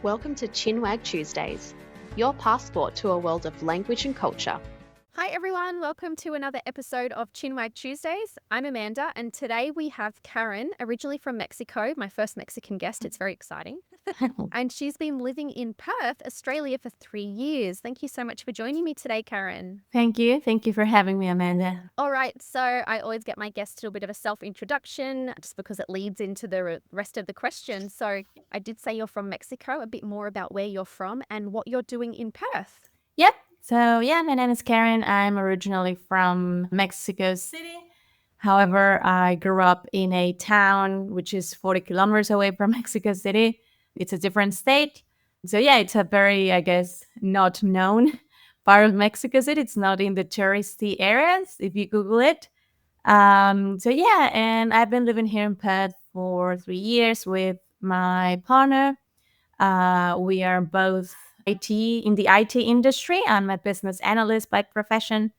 Welcome to Chinwag Tuesdays, your passport to a world of language and culture. Hi everyone, welcome to another episode of Chinwag Tuesdays. I'm Amanda and today we have Karen, originally from Mexico, my first Mexican guest. It's very exciting. And she's been living in Perth, Australia for 3 years. Thank you so much for joining me today, Karen. Thank you. Thank you for having me, Amanda. All right, so I always get my guests to do a bit of a self-introduction just because it leads into the rest of the questions. So I did say you're from Mexico, a bit more about where you're from and what you're doing in Perth. Yep. So, my name is Karen. I'm originally from Mexico City. However, I grew up in a town which is 40 kilometers away from Mexico City. It's a different state. So, it's a very, not known part of Mexico City. It's not in the touristy areas if you Google it. And I've been living here in Perth for 3 years with my partner. We are both in the IT industry. I'm a business analyst by profession.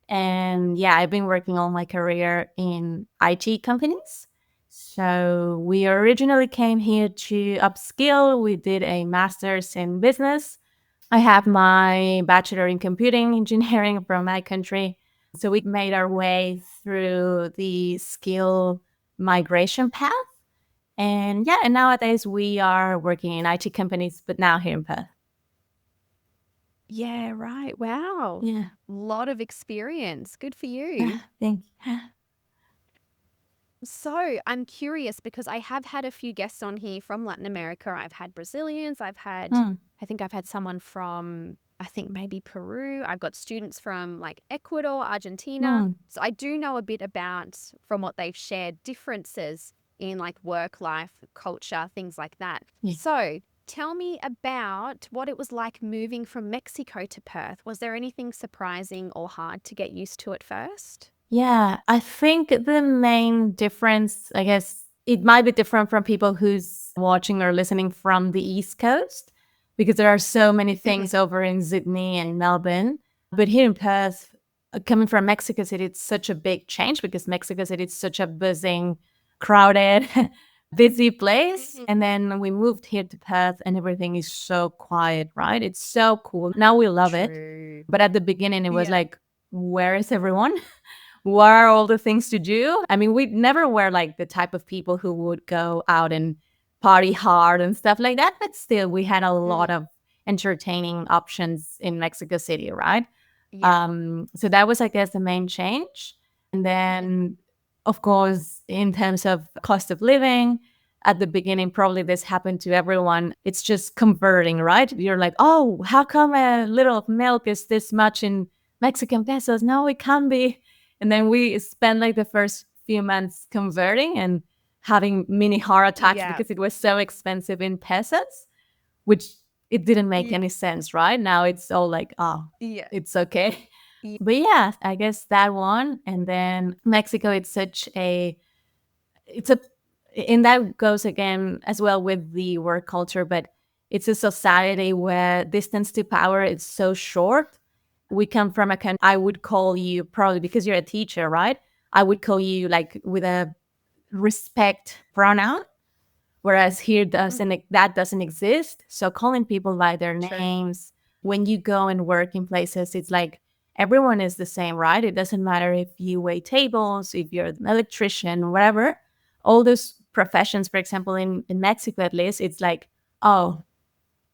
And I've been working all my career in IT companies. So we originally came here to upskill. We did a master's in business. I have my bachelor in computing engineering from my country. So we made our way through the skill migration path. And nowadays we are working in IT companies, but now here in Perth. Yeah, right. Wow. Yeah. Lot of experience. Good for you. Thank you. So I'm curious because I have had a few guests on here from Latin America. I've had Brazilians. I think I've had someone from, I think maybe Peru. I've got students from like Ecuador, Argentina. So I do know a bit about, from what they've shared, differences in like work life, culture, things like that. Yeah. So tell me about what it was like moving from Mexico to Perth. Was there anything surprising or hard to get used to at first? Yeah, I think the main difference, I guess, it might be different from people who's watching or listening from the East Coast because there are so many things over in Sydney and Melbourne. But here in Perth, coming from Mexico City, it's such a big change because Mexico City is such a buzzing, crowded, busy place. And then we moved here to Perth and everything is so quiet, right? It's so cool. Now we love it. But at the beginning, it was like, where is everyone? What are all the things to do? I mean, we never were like the type of people who would go out and party hard and stuff like that. But still, we had a lot of entertaining options in Mexico City, right? So that was, I guess, the main change. And then, of course, in terms of cost of living, at the beginning, probably this happened to everyone. It's just converting, right? You're like, oh, how come a little of milk is this much in Mexican pesos? No, it can't be. And then we spent like the first few months converting and having mini heart attacks because it was so expensive in pesos, which it didn't make any sense, right? Now it's all like, oh, it's okay. But I guess that one. And then Mexico, and that goes again as well with the work culture, but it's a society where distance to power is so short. We come from a country, I would call you, probably because you're a teacher, right? I would call you like with a respect pronoun, whereas here that doesn't exist. So calling people by their names, when you go and work in places, it's like everyone is the same, right? It doesn't matter if you wait tables, if you're an electrician, whatever. All those professions, for example, in Mexico at least, it's like, oh,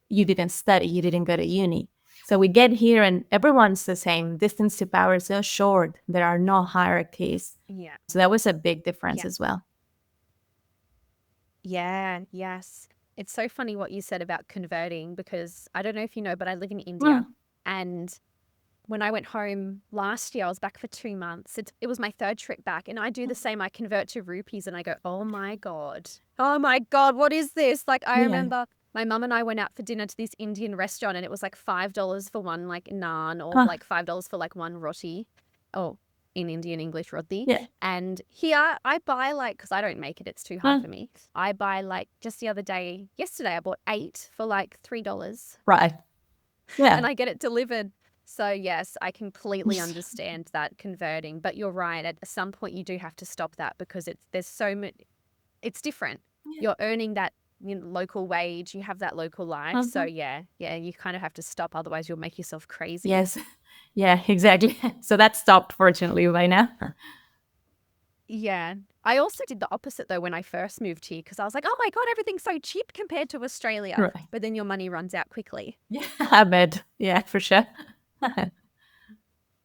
you didn't study, you didn't go to uni. So we get here and everyone's the same. Distance to power is so short. There are no hierarchies. Yeah. So that was a big difference as well. Yeah, yes. It's so funny what you said about converting because I don't know if you know, but I live in India. And when I went home last year, I was back for 2 months. It was my third trip back. And I do the same. I convert to rupees and I go, oh my God, what is this? Like, I remember my mum and I went out for dinner to this Indian restaurant and it was like $5 for one like naan or like $5 for like one roti. Oh, in Indian English, roti. Yeah. And here I buy like, because I don't make it, it's too hard for me. I buy like just yesterday I bought 8 for like $3. Right. Yeah. And I get it delivered. So yes, I completely understand that converting, but you're right. At some point you do have to stop that because it's different. You're earning that local wage, you have that local life. So yeah, you kind of have to stop, otherwise you'll make yourself crazy. Yes. Yeah, exactly. So that stopped, fortunately, by now. Yeah. I also did the opposite though when I first moved here, because I was like, oh my God, everything's so cheap compared to Australia. Right. But then your money runs out quickly. Yeah, I bet. Yeah, for sure.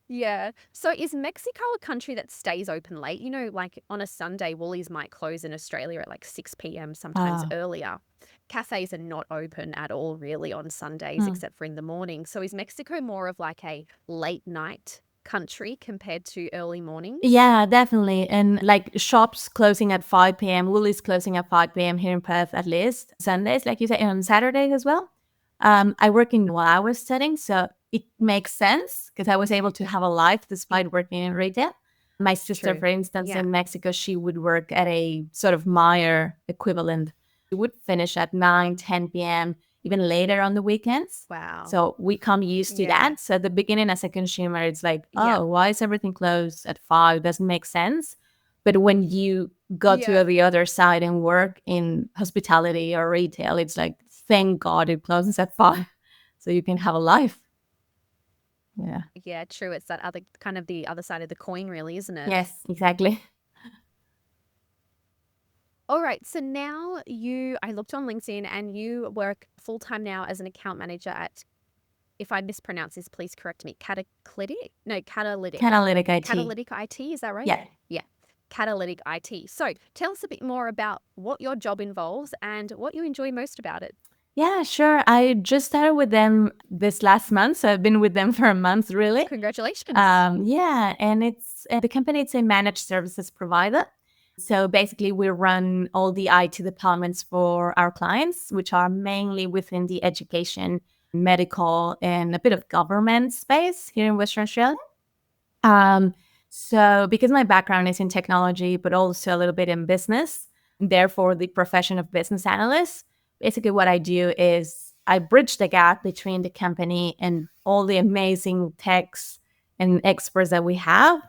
Yeah. So is Mexico a country that stays open late? Like on a Sunday, Woolies might close in Australia at like 6 p.m., sometimes Ah. earlier. Cafes are not open at all really on Sundays, except for in the morning. So is Mexico more of like a late night country compared to early mornings? Yeah, definitely. And like shops closing at 5 p.m., Woolies closing at 5 p.m. here in Perth at least. Sundays, like you said, and on Saturdays as well. I work in while I was studying, so it makes sense because I was able to have a life despite working in retail. My sister, True. for instance, Yeah. in Mexico, she would work at a sort of Meyer equivalent. She would finish at 9, 10 p.m., even later on the weekends. Wow. So we come used to Yeah. that. So at the beginning as a consumer, it's like, Yeah. oh, why is everything closed at 5? Doesn't make sense. But when you go to the other side and work in hospitality or retail, it's like, thank God it closes at 5 so you can have a life. Yeah. Yeah, true. It's that other kind of the other side of the coin, really, isn't it? Yes, exactly. All right. So now I looked on LinkedIn and you work full time now as an account manager at, if I mispronounce this, please correct me, Catalytic? No, Catalytic. Catalytic IT. Catalytic IT, is that right? Yeah. Yeah. Catalytic IT. So tell us a bit more about what your job involves and what you enjoy most about it. Yeah, sure. I just started with them this last month. So I've been with them for a month, really. Congratulations. Yeah. And it's the company, it's a managed services provider. So basically, we run all the IT departments for our clients, which are mainly within the education, medical, and a bit of government space here in Western Australia. So because my background is in technology, but also a little bit in business, therefore the profession of business analyst, basically what I do is I bridge the gap between the company and all the amazing techs and experts that we have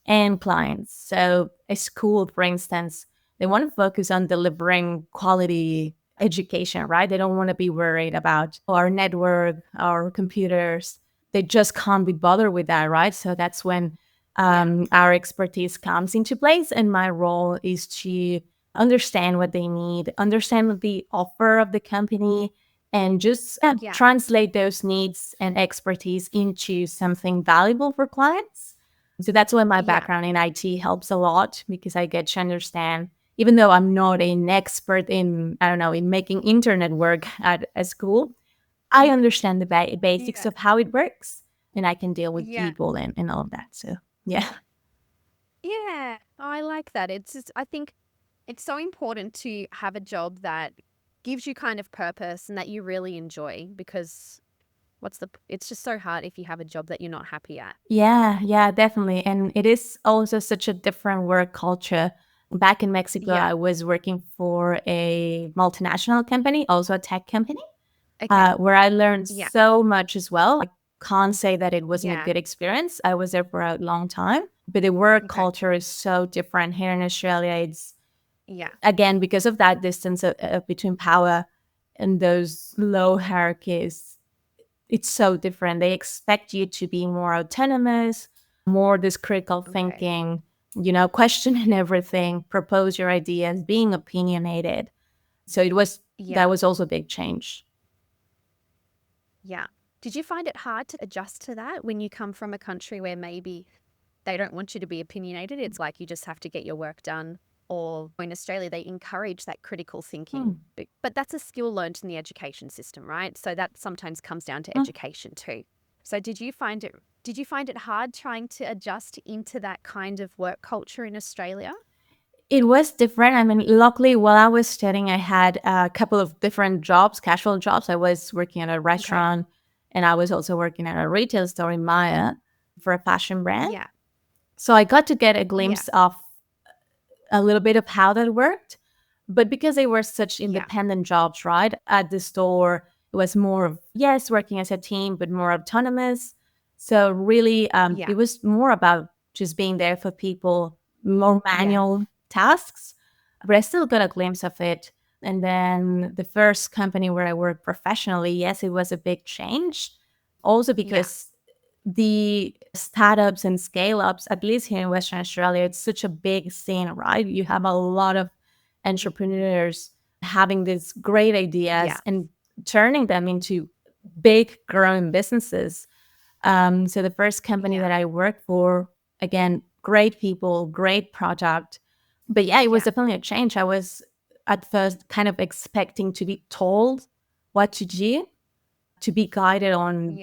and clients. So a school, for instance, they want to focus on delivering quality education, right? They don't want to be worried about our network, our computers. They just can't be bothered with that, right? So that's when our expertise comes into place. And my role is to understand what they need, understand the offer of the company, and just translate those needs and expertise into something valuable for clients. So that's why my background in IT helps a lot, because I get to understand, even though I'm not an expert in, I don't know, in making internet work at a school, I understand the basics of how it works, and I can deal with people and all of that. So yeah. Yeah, I like that. I think it's so important to have a job that gives you kind of purpose and that you really enjoy, because it's just so hard if you have a job that you're not happy at. Yeah, definitely. And it is also such a different work culture. Back in Mexico, I was working for a multinational company, also a tech company, where I learned so much as well. I can't say that it wasn't a good experience. I was there for a long time, but the work culture is so different here in Australia. It's again, because of that distance between power and those low hierarchies, it's so different. They expect you to be more autonomous, more this critical thinking, questioning everything, propose your ideas, being opinionated. So that was also a big change. Yeah. Did you find it hard to adjust to that when you come from a country where maybe they don't want you to be opinionated? It's like you just have to get your work done. Or in Australia, they encourage that critical thinking. But that's a skill learned in the education system, right? So that sometimes comes down to education too. So did you find it hard trying to adjust into that kind of work culture in Australia? It was different. I mean, luckily, while I was studying, I had a couple of different jobs, casual jobs. I was working at a restaurant, and I was also working at a retail store in Maya for a fashion brand. Yeah. So I got to get a glimpse of a little bit of how that worked. But because they were such independent jobs, right? At the store, it was more of, working as a team, but more autonomous. So really, it was more about just being there for people, more manual tasks. But I still got a glimpse of it And then the first company where I worked professionally, yes, it was a big change. Also because the startups and scale ups, at least here in Western Australia, it's such a big scene, right? You have a lot of entrepreneurs having these great ideas and turning them into big growing businesses. So the first company that I worked for, again, great people, great product. But yeah, it was definitely a change. I was at first kind of expecting to be told what to do, to be guided on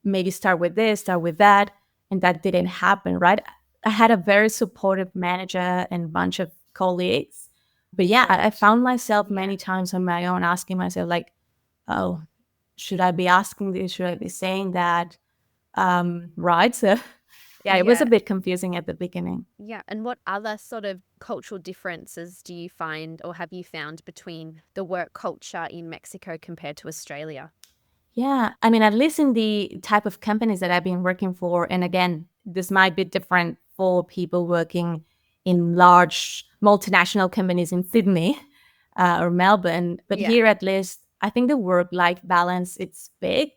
maybe start with this, start with that. And that didn't happen, right? I had a very supportive manager and bunch of colleagues. But yeah, I found myself many times on my own asking myself, like, oh, should I be asking this? Should I be saying that? Right. So yeah, it was a bit confusing at the beginning. Yeah. And what other sort of cultural differences do you find or have you found between the work culture in Mexico compared to Australia? Yeah, I mean, at least in the type of companies that I've been working for, and again, this might be different for people working in large multinational companies in Sydney or Melbourne, but here at least, I think the work-life balance, it's big.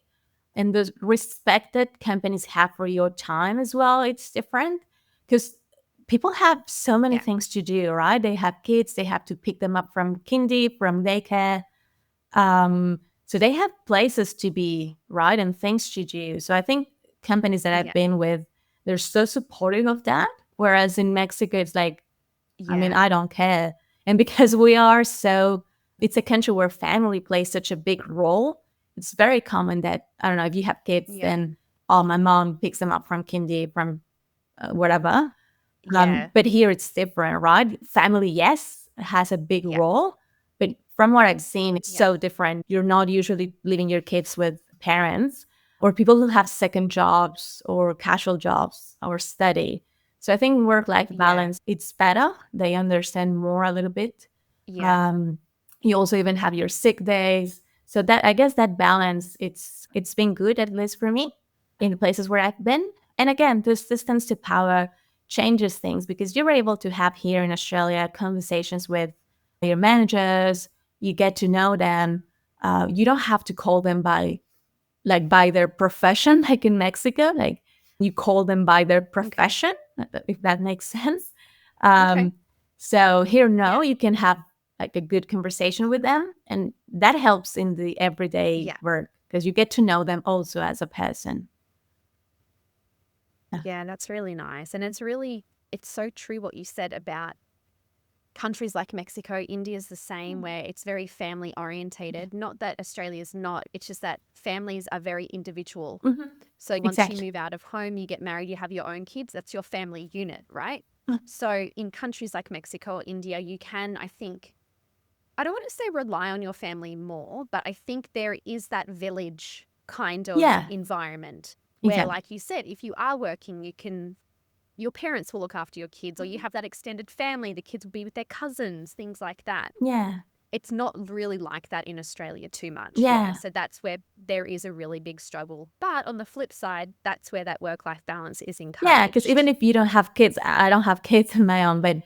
And the respect that companies have for your time as well, it's different because people have so many things to do, right? They have kids, they have to pick them up from kindy, from daycare. So they have places to be, right, and things to do. So I think companies that I've been with, they're so supportive of that. Whereas in Mexico, it's like, I mean, I don't care. And because we are so, it's a country where family plays such a big role. It's very common that, I don't know, if you have kids, then, oh, my mom picks them up from kindy, from whatever. But here it's different, right? Family, yes, has a big role. But from what I've seen, it's so different. You're not usually leaving your kids with parents or people who have second jobs or casual jobs or study. So I think work-life balance, it's better. They understand more a little bit. You also even have your sick days. So that, I guess that balance, it's been good, at least for me, in the places where I've been. And again, this distance to power changes things because you're able to have here in Australia conversations with your managers. You get to know them. You don't have to call them by their profession, like in Mexico. Like you call them by their profession, if that makes sense. So here, no, you can have like a good conversation with them, and that helps in the everyday work because you get to know them also as a person. Yeah, that's really nice. And it's so true what you said about countries like Mexico. India's the same, where it's very family orientated. Not that Australia's not, it's just that families are very individual. So once you move out of home, you get married, you have your own kids, that's your family unit, right? So in countries like Mexico or India, you can, I think, I don't want to say rely on your family more, but I think there is that village kind of environment where, like you said, if you are working, your parents will look after your kids, or you have that extended family, the kids will be with their cousins, things like that. Yeah. It's not really like that in Australia too much. Yeah. So that's where there is a really big struggle. But on the flip side, that's where that work-life balance is encouraged. Yeah, because even if you don't have kids, I don't have kids of my own, but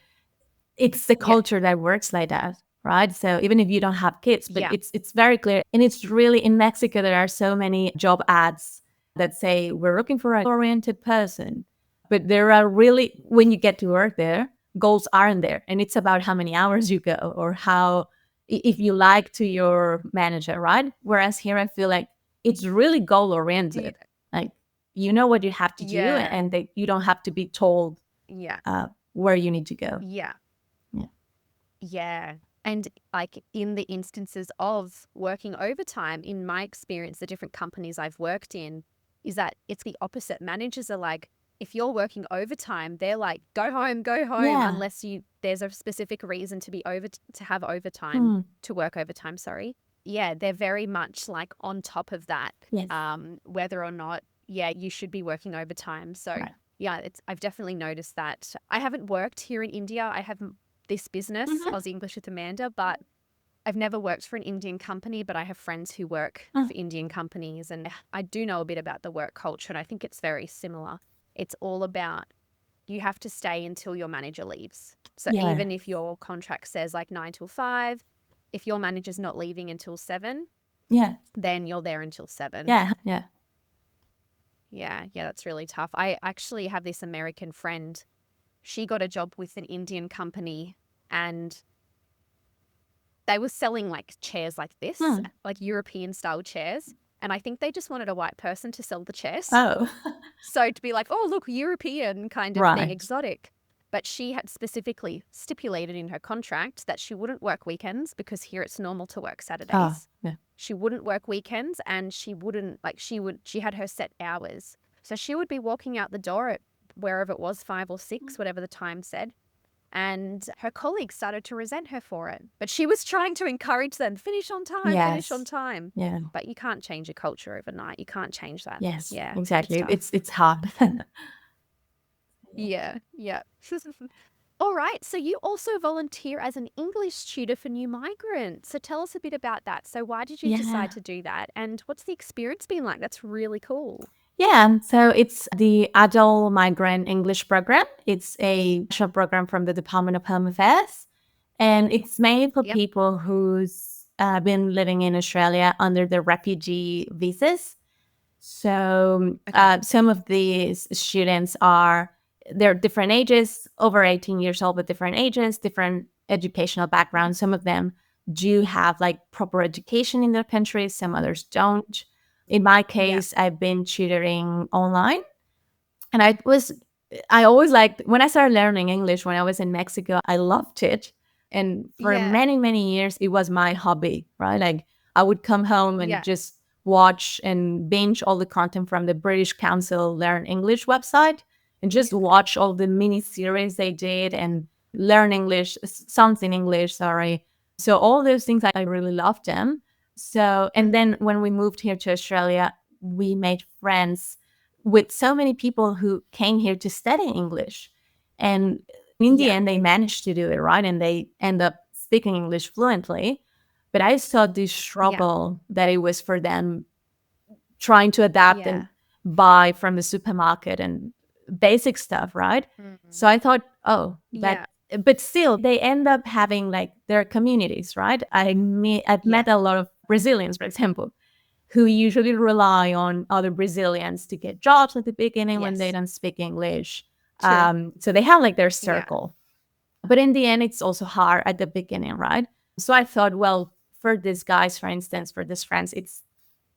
it's the culture that works like that, right? So even if you don't have kids, but it's very clear. And it's really, in Mexico, there are so many job ads that say, we're looking for an oriented person. But there are really, when you get to work there, goals aren't there. And it's about how many hours you go or how, if you like to your manager, right? Whereas here, I feel like it's really goal oriented. Like, you know what you have to do, and that you don't have to be told where you need to go. Yeah. And like in the instances of working overtime, in my experience, the different companies I've worked in, is that it's the opposite. Managers are like, if you're working overtime, they're like, go home, unless there's a specific reason to be to have overtime, to work overtime, sorry. Yeah, they're very much like on top of that, whether or not, you should be working overtime. So I've definitely noticed that. I haven't worked here in India. I have this business, Aussie English with Amanda, but I've never worked for an Indian company, but I have friends who work for Indian companies, and I do know a bit about the work culture, and I think it's very similar. It's all about, you have to stay until your manager leaves. So even if your contract says like 9 till 5, if your manager's not leaving until 7, Yeah. then you're there until 7. Yeah. Yeah. Yeah, that's really tough. I actually have this American friend. She got a job with an Indian company, and they were selling like chairs like this, like European style chairs. And I think they just wanted a white person to sell the chairs. Oh. So to be like, oh, look, European kind of thing, Right. exotic. But she had specifically stipulated in her contract that she wouldn't work weekends, because here it's normal to work Saturdays. Oh, yeah. She wouldn't work weekends, and she had her set hours. So she would be walking out the door at wherever it was, 5 or 6, whatever the time said. And her colleagues started to resent her for it. But she was trying to encourage them, finish on time, finish on Yes. time. Yeah. But you can't change a culture overnight. You can't change that. Yes. Yeah. Exactly. It's It's hard. Yeah. All right. So you also volunteer as an English tutor for new migrants. So tell us a bit about that. So why did you Yeah. decide to do that? And what's the experience been like? That's really cool. Yeah, so it's the Adult Migrant English Program. It's a national program from the Department of Home Affairs, and it's made for Yep. people who's been living in Australia under the refugee visas. So Okay. some of these students they're different ages, over 18 years old, but different ages, different educational backgrounds. Some of them do have like proper education in their countries, some others don't. In my case, I've been tutoring online, and I always liked, when I started learning English when I was in Mexico, I loved it. And for Yeah. many, many years, it was my hobby, right? Like I would come home and Yeah. just watch and binge all the content from the British Council Learn English website, and just watch all the mini series they did and learn English, something English, sorry. So all those things, I really loved them. So, and then when we moved here to Australia, we made friends with so many people who came here to study English. And in the end, they managed to do it, right? And they end up speaking English fluently. But I saw this struggle that it was for them trying to adapt and buy from the supermarket and basic stuff, right? So I thought, but still, they end up having like their communities, right? I've met a lot of Brazilians, for example, who usually rely on other Brazilians to get jobs at the beginning when they don't speak English. So they have like their circle. But in the end, it's also hard at the beginning, right? So I thought, well, for these guys, for instance, for these friends, it's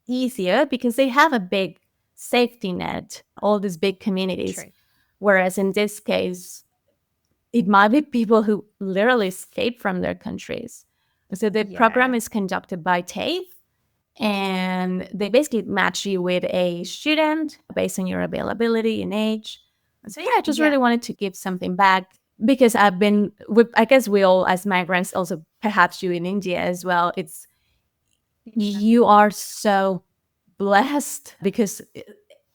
easier because they have a big safety net, all these big communities. True. Whereas in this case, it might be people who literally escaped from their countries. So the program is conducted by TAFE, and they basically match you with a student based on your availability and age. So I just really wanted to give something back, because I've been I guess we all as migrants, also perhaps you in India as well, you are so blessed because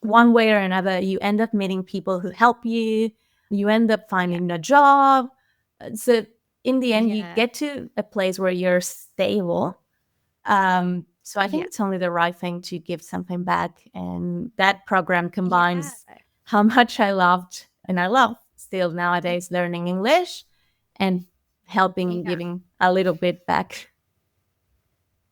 one way or another, you end up meeting people who help you. You end up finding a job. So in the end, you get to a place where you're stable. So I think it's only the right thing to give something back. And that program combines how much I loved, and I love still nowadays, learning English and helping, giving a little bit back.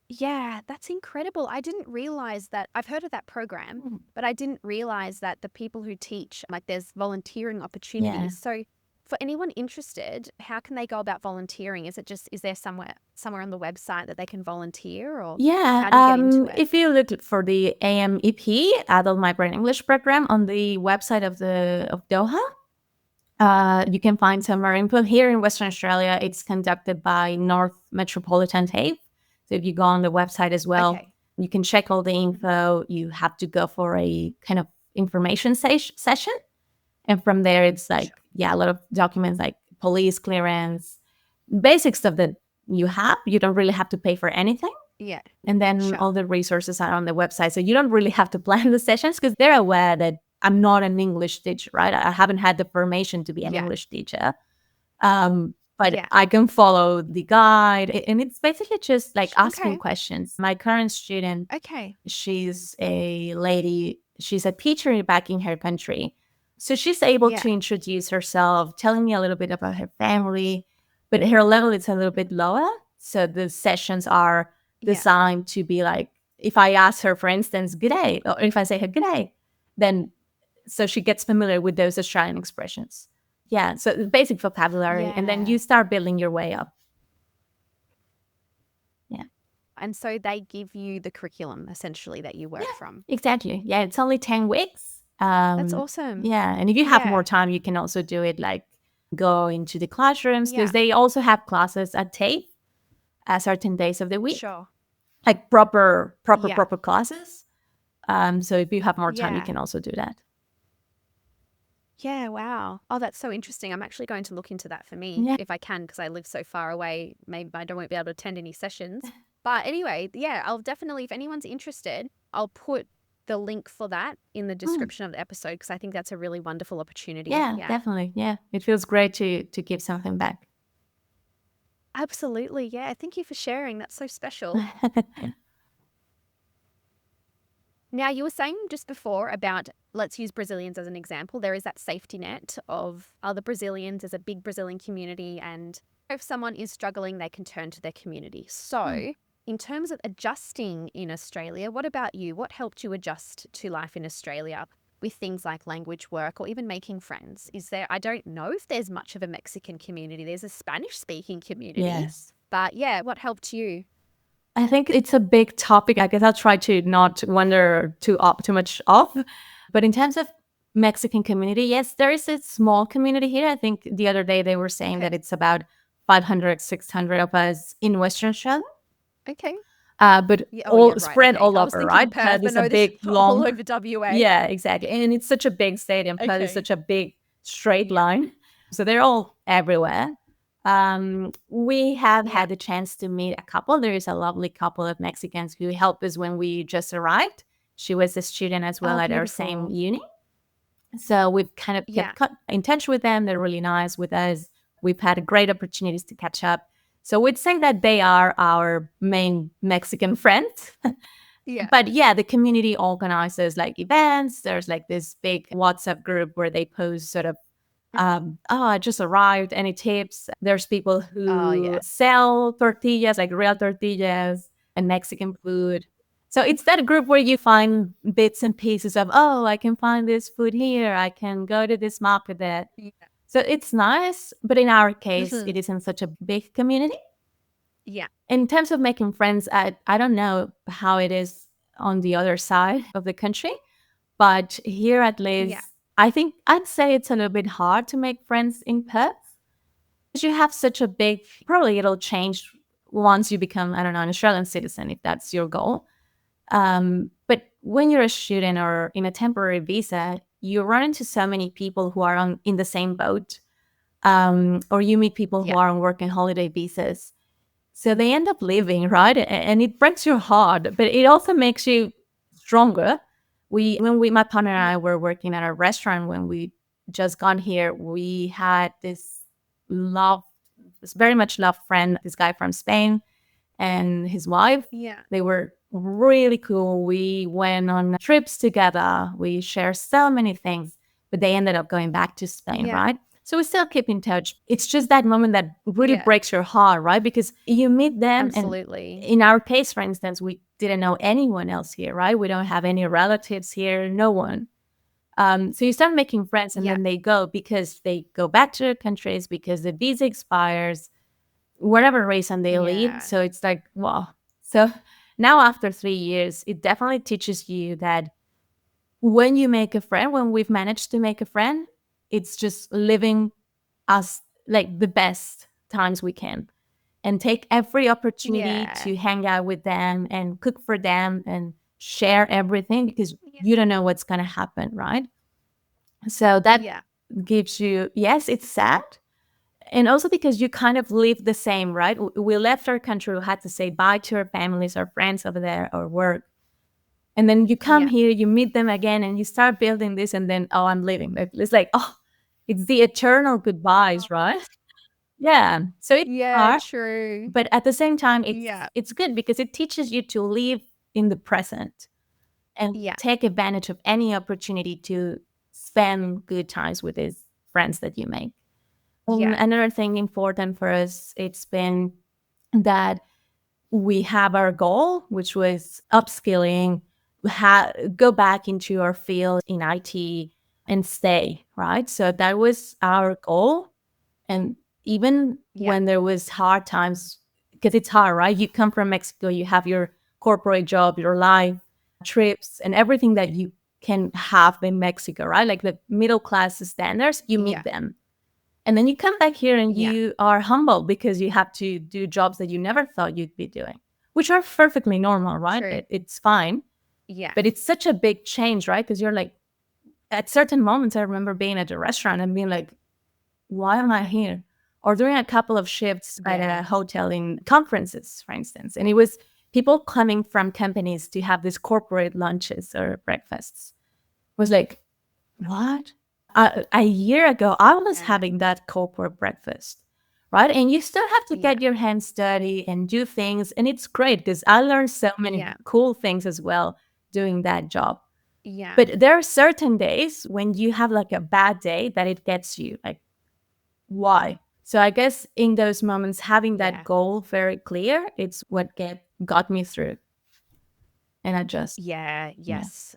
Yeah, that's incredible. I didn't realize that. I've heard of that program, but I didn't realize that the people who teach, like, there's volunteering opportunities. So for anyone interested, how can they go about volunteering? Is there somewhere on the website that they can volunteer, or how do you get into it? If you look for the AMEP, Adult Migrant English Program, on the website of Doha, you can find some more info. Here in Western Australia, it's conducted by North Metropolitan TAFE. So if you go on the website as well, you can check all the info. You have to go for a kind of information session. And from there, it's like, a lot of documents like police clearance, basic stuff that you don't really have to pay for anything. Yeah. And then all the resources are on the website. So you don't really have to plan the sessions, because they're aware that I'm not an English teacher, right? I haven't had the formation to be an English teacher. But I can follow the guide. And it's basically just like asking questions. My current student, she's a lady, she's a teacher back in her country. So she's able to introduce herself, telling me a little bit about her family, but her level is a little bit lower. So the sessions are Yeah. designed to be like, if I ask her, for instance, good day, or if I say her good day, then so she gets familiar with those Australian expressions. Yeah, so the basic vocabulary, and then Yeah. you start building your way up. Yeah. And so they give you the curriculum essentially that you work from. Exactly. Yeah, it's only 10 weeks. That's awesome. Yeah, and if you have Yeah. more time, you can also do it like go into the classrooms, Yeah. because they also have classes at TAFE at certain days of the week, Sure. like proper Yeah. classes. So if you have more time, you Yeah. can also do that. Yeah, wow. Oh, that's so interesting. I'm actually going to look into that for me Yeah. if I can, because I live so far away. Maybe I won't be able to attend any sessions. But anyway, yeah, I'll definitely, if anyone's interested, I'll put the link for that in the description of the episode, because I think that's a really wonderful opportunity. Yeah, definitely. Yeah, it feels great to give something back. Absolutely. Yeah. Thank you for sharing. That's so special. Now, you were saying just before about, let's use Brazilians as an example. There is that safety net of other Brazilians. There's a big Brazilian community, and if someone is struggling, they can turn to their community. So, in terms of adjusting in Australia, what about you? What helped you adjust to life in Australia with things like language work or even making friends? Is there, I don't know if there's much of a Mexican community. There's a Spanish speaking community. Yes. But yeah, what helped you? I think it's a big topic. I guess I'll try to not wander too much off. But in terms of Mexican community, yes, there is a small community here. I think the other day they were saying that it's about 500, 600 of us in Western Australia. Okay. But Yeah, all right, spread okay. all I was over, thinking right? Perth, but It's no, a this big, is all long. over WA. Yeah, exactly. And it's such a big stadium. Perth is Okay. such a big straight line. So they're all everywhere. We have had the chance to meet a couple. There is a lovely couple of Mexicans who helped us when we just arrived. She was a student as well at our same Beautiful. uni. So we've kind of kept in touch with them. They're really nice with us. We've had great opportunities to catch up. So we'd say that they are our main Mexican friends. Yeah. But yeah, the community organizes like events. There's like this big WhatsApp group where they post sort of, I just arrived, any tips? There's people who sell tortillas, like real tortillas and Mexican food. So it's that group where you find bits and pieces of, oh, I can find this food here. I can go to this market there. Yeah. So it's nice. But in our case, it isn't such a big community. Yeah. In terms of making friends, I don't know how it is on the other side of the country, but here at least, I think I'd say it's a little bit hard to make friends in Perth because you have such a big, probably it'll change once you become, I don't know, an Australian citizen, if that's your goal. But when you're a student or in a temporary visa, you run into so many people who are in the same boat, or you meet people who are on work and holiday visas. So they end up leaving, right? And it breaks your heart, but it also makes you stronger. My partner and I were working at a restaurant when we just got here. We had this very much loved friend, this guy from Spain and his wife. Yeah. They were really cool. We went on trips together. We shared so many things, but they ended up going back to Spain, right? So we still keep in touch. It's just that moment that really breaks your heart, right? Because you meet them. Absolutely. And in our case, for instance, we didn't know anyone else here, right? We don't have any relatives here, no one. So you start making friends and then they go because they go back to their countries because the visa expires, whatever reason they leave. So it's like, wow. So now after 3 years, it definitely teaches you that when you make a friend, when we've managed to make a friend, it's just living us like the best times we can and take every opportunity to hang out with them and cook for them and share everything because you don't know what's going to happen, right? So that gives you, yes, it's sad. And also because you kind of live the same, right? We left our country, we had to say bye to our families, our friends over there, or work. And then you come here, you meet them again, and you start building this, and then, oh, I'm leaving. It's like, oh, it's the eternal goodbyes, right? Yeah. So it's hard, true. but at the same time, it's good because it teaches you to live in the present and take advantage of any opportunity to spend good times with these friends that you make. Another thing important for us, it's been that we have our goal, which was upskilling, go back into our field in IT and stay, right? So that was our goal. And even Yeah. when there was hard times, because it's hard, right? You come from Mexico, you have your corporate job, your life, trips, and everything that you can have in Mexico, right? Like the middle class standards, you Yeah. meet them. And then you come back here and Yeah. you are humbled because you have to do jobs that you never thought you'd be doing, which are perfectly normal, right? True. It's fine. Yeah. But it's such a big change, right? Because you're like, at certain moments, I remember being at a restaurant and being like, why am I here? Or doing a couple of shifts at Yeah. a hotel in conferences, for instance. And it was people coming from companies to have these corporate lunches or breakfasts. It was like, what? A year ago, I was Yeah. having that corporate breakfast, right? And you still have to Yeah. get your hands dirty and do things. And it's great because I learned so many Yeah. cool things as well doing that job. Yeah. But there are certain days when you have like a bad day that it gets you like, why? So I guess in those moments, having Yeah. that goal very clear, it's what got me through. And I just, Yeah. Yes.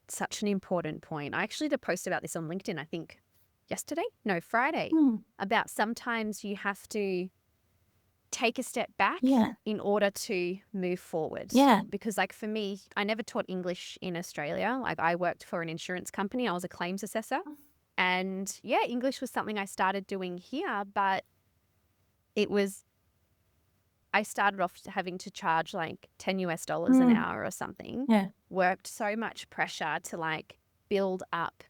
Such an important point. I actually did a post about this on LinkedIn, I think yesterday? No, Friday, about sometimes you have to take a step back Yeah. in order to move forward. Yeah. Because like for me, I never taught English in Australia. Like I worked for an insurance company. I was a claims assessor. And yeah, English was something I started doing here, but it was I started off having to charge like 10 US dollars an hour or something. Yeah. Worked so much pressure to like build up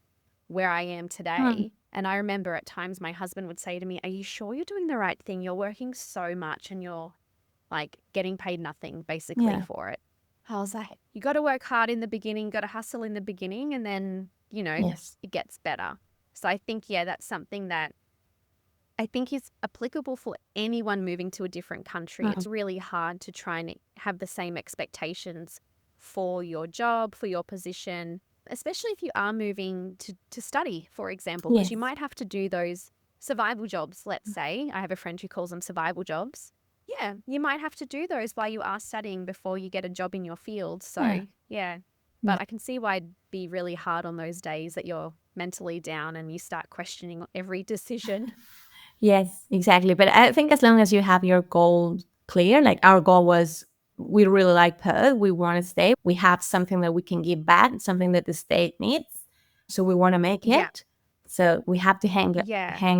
where I am today. And I remember at times my husband would say to me, are you sure you're doing the right thing? You're working so much and you're like getting paid nothing basically for it. I was like, you got to work hard in the beginning, got to hustle in the beginning, and then, you know, Yes. it gets better. So I think, yeah, that's something that I think is applicable for anyone moving to a different country. It's really hard to try and have the same expectations for your job, for your position, especially if you are moving to study, for example, because you Yes. might have to do those survival jobs, let's say. I have a friend who calls them survival jobs. Yeah, you might have to do those while you are studying before you get a job in your field. So, yeah. But I can see why it'd be really hard on those days that you're mentally down and you start questioning every decision. Yes, exactly. But I think as long as you have your goal clear, like our goal was we really like Perth, we want to stay. We have something that we can give back, something that the state needs. So we want to make Yeah. it. So we have to hang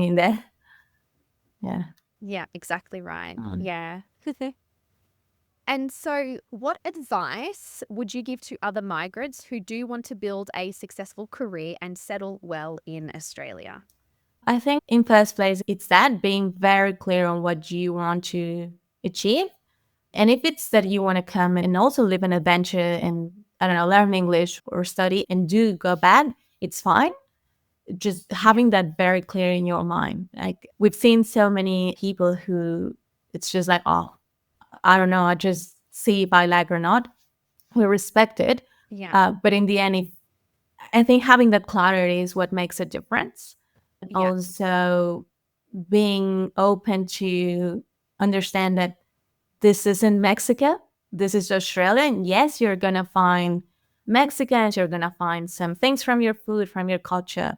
in there. Yeah. Yeah, exactly right. Yeah. And so, what advice would you give to other migrants who do want to build a successful career and settle well in Australia? I think in first place, it's that being very clear on what you want to achieve. And if it's that you want to come and also live an adventure and, I don't know, learn English or study and do go back, it's fine. Just having that very clear in your mind. Like we've seen so many people who it's just like, oh, I don't know, I just see if I like or not. We respect it. Yeah. But in the end, I think having that clarity is what makes a difference. And Yeah. also being open to understand that this isn't Mexico, this is Australia. And yes, you're going to find Mexicans, you're going to find some things from your food, from your culture,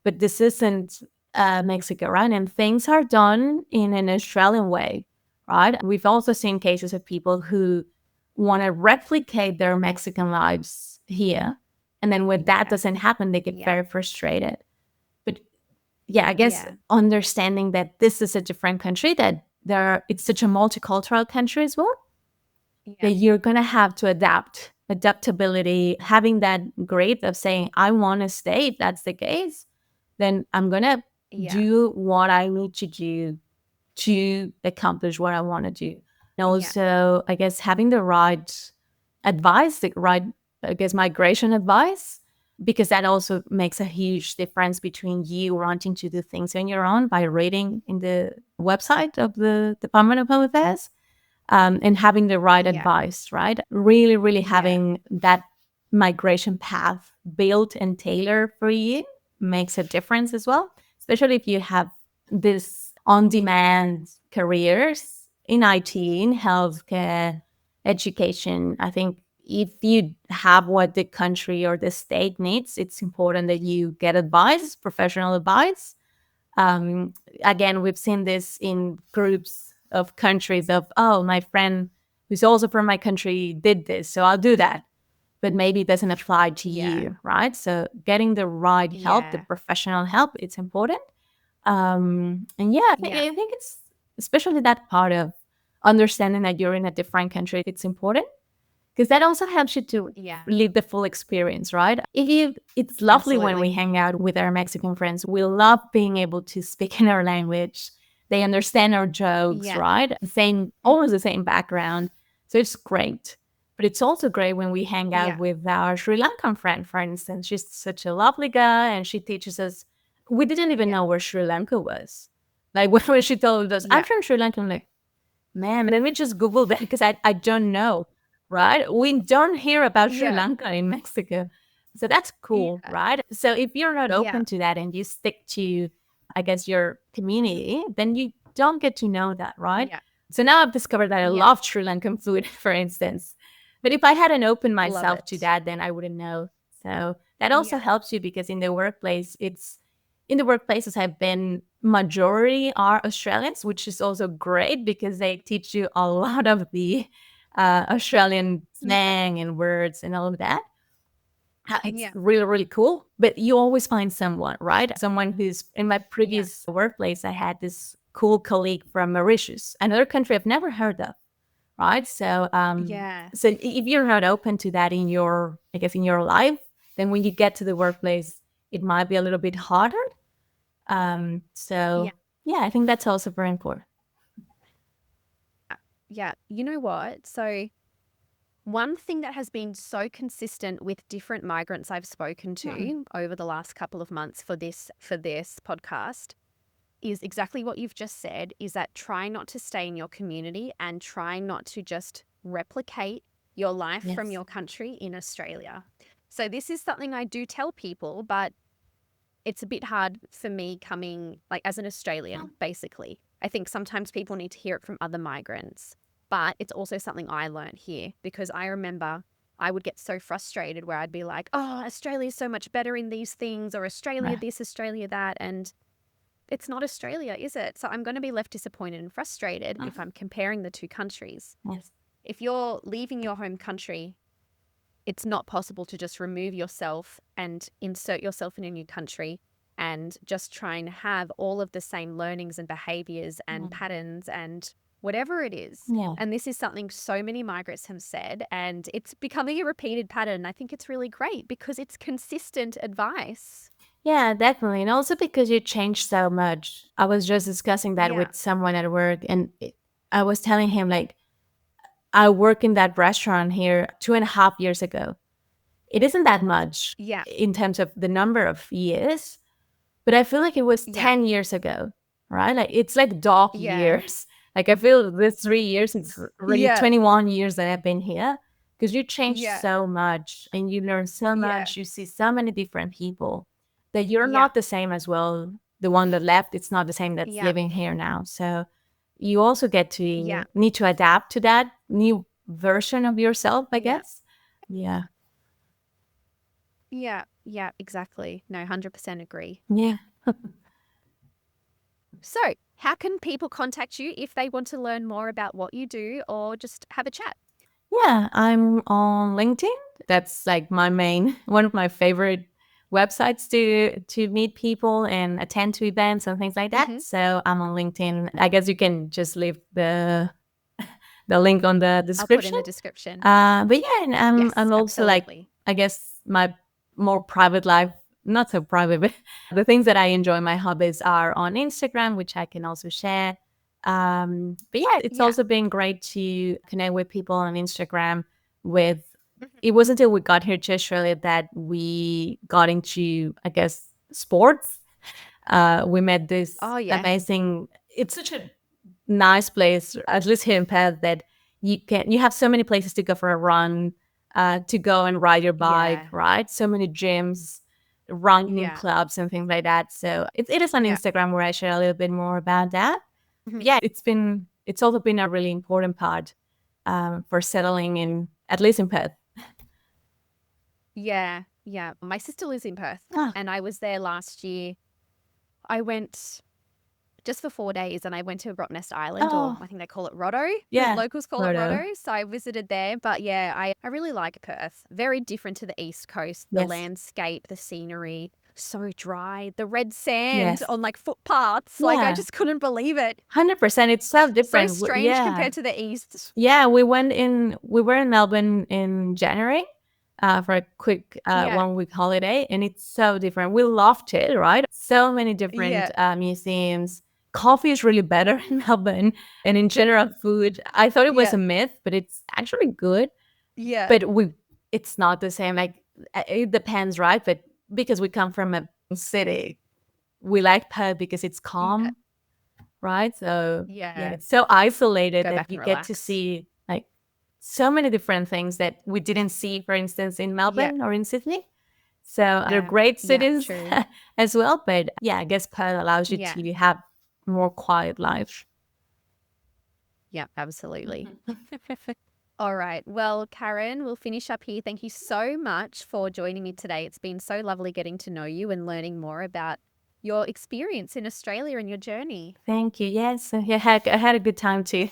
but this isn't Mexico, right? And things are done in an Australian way, right? We've also seen cases of people who want to replicate their Mexican lives here. And then when that doesn't happen, they get very frustrated. But yeah, I guess understanding that this is a different country, that it's such a multicultural country as well, that you're going to have to adaptability, having that grit of saying, I want to stay. If that's the case, then I'm going to do what I need to do to accomplish what I want to do. And also, I guess, having the right advice, I guess, migration advice, because that also makes a huge difference between you wanting to do things on your own by reading in the website of the Department of Home Affairs and having the right advice, right? Really, really having that migration path built and tailored for you makes a difference as well, especially if you have this on-demand careers. in IT, in healthcare, education. I think if you have what the country or the state needs, it's important that you get advice, professional advice. Um, Again, we've seen this in groups of countries of, oh, my friend who's also from my country did this, so I'll do that. But maybe it doesn't apply to you, right? So getting the right help, the professional help, it's important. And yeah, I think it's especially that part of understanding that you're in a different country, it's important because that also helps you to live the full experience, right? It's lovely when we hang out with our Mexican friends. We love being able to speak in our language. They understand our jokes, right? Almost the same background. So it's great. But it's also great when we hang out with our Sri Lankan friend, for instance. She's such a lovely guy and she teaches us. We didn't even know where Sri Lanka was. Like when she told us, I'm from Sri Lanka, I'm like, man, let me just Google that because I don't know, right? We don't hear about Sri Lanka in Mexico. So that's cool, right? So if you're not open to that and you stick to, I guess, your community, then you don't get to know that, right? So now I've discovered that I love Sri Lankan food, for instance. But if I hadn't opened myself to that, then I wouldn't know. So that also helps you because in the workplaces I've been, majority are Australians, which is also great because they teach you a lot of the Australian slang and words and all of that. It's really, really cool. But you always find someone, right? Someone who's in my previous workplace, I had this cool colleague from Mauritius, another country I've never heard of, right? So, so if you're not open to that in your, I guess, in your life, then when you get to the workplace, it might be a little bit harder. So yeah, I think that's also very important. Yeah, you know what? So one thing that has been so consistent with different migrants I've spoken to over the last couple of months for this podcast is exactly what you've just said, is that try not to stay in your community and try not to just replicate your life from your country in Australia. So this is something I do tell people, but it's a bit hard for me coming like as an Australian, basically. I think sometimes people need to hear it from other migrants, but it's also something I learned here because I remember I would get so frustrated where I'd be like, oh, Australia is so much better in these things, or Australia this, Australia that. And it's not Australia, is it? So I'm going to be left disappointed and frustrated if I'm comparing the two countries. If you're leaving your home country, it's not possible to just remove yourself and insert yourself in a new country and just try and have all of the same learnings and behaviors and patterns and whatever it is. And this is something so many migrants have said, and it's becoming a repeated pattern. I think it's really great because it's consistent advice. Yeah, definitely. And also because you change so much. I was just discussing that with someone at work, and I was telling him, like, I work in that restaurant here 2.5 years ago. It isn't that much in terms of the number of years, but I feel like it was 10 years ago, right? Like it's like dog years. Like I feel this 3 years, it's already 21 years that I've been here because you change so much and you learn so much. You see so many different people that you're not the same as well. The one that left, it's not the same that's living here now. So you also get to need to adapt to that new version of yourself, I guess. Yeah, exactly. No, 100% agree. Yeah. So how can people contact you if they want to learn more about what you do or just have a chat? Yeah, I'm on LinkedIn. That's like one of my favorite websites to meet people and attend to events and things like that. So I'm on LinkedIn. I guess you can just leave the link on the description. I'll put in the description. But yeah, and I'm also absolutely. like, I guess my more private life, not so private, but the things that I enjoy, my hobbies are on Instagram, which I can also share. But yeah, it's also been great to connect with people on Instagram it wasn't until we got here to Australia that we got into, I guess, sports. We met this amazing, it's such a nice place, at least here in Perth, that you have so many places to go for a run, to go and ride your bike, right? So many gyms, running clubs and things like that. So it is on Instagram where I share a little bit more about that. Yeah, it's been it's also been a really important part for settling in, at least in Perth. Yeah. My sister lives in Perth, and I was there last year. I went just for 4 days, and I went to Rottnest Island, or I think they call it Rotto. Yeah, Locals call it Rotto. Rotto. So I visited there. But yeah, I really like Perth. Very different to the East Coast. The Yes. landscape, the scenery, so dry. The red sand Yes. on like footpaths. Like I Yeah. just couldn't believe it. 100%. It's so So different. strange compared to the East. Yeah, we were in Melbourne in January for a quick 1 week holiday, and it's so different. We loved it, right? So many different museums. Coffee is really better in Melbourne, and in general food. I thought it was a myth, but it's actually good. Yeah. But it's not the same. Like it depends, right? But because we come from a city, we like Perth because it's calm. Right? So it's so isolated that you get to see like so many different things that we didn't see, for instance, in Melbourne or in Sydney. So they're great cities as well. But yeah, I guess Perth allows you to have more quiet life. Yeah, absolutely. All right. Well, Karen, we'll finish up here. Thank you so much for joining me today. It's been so lovely getting to know you and learning more about your experience in Australia and your journey. Thank you. Yes, I had a good time too.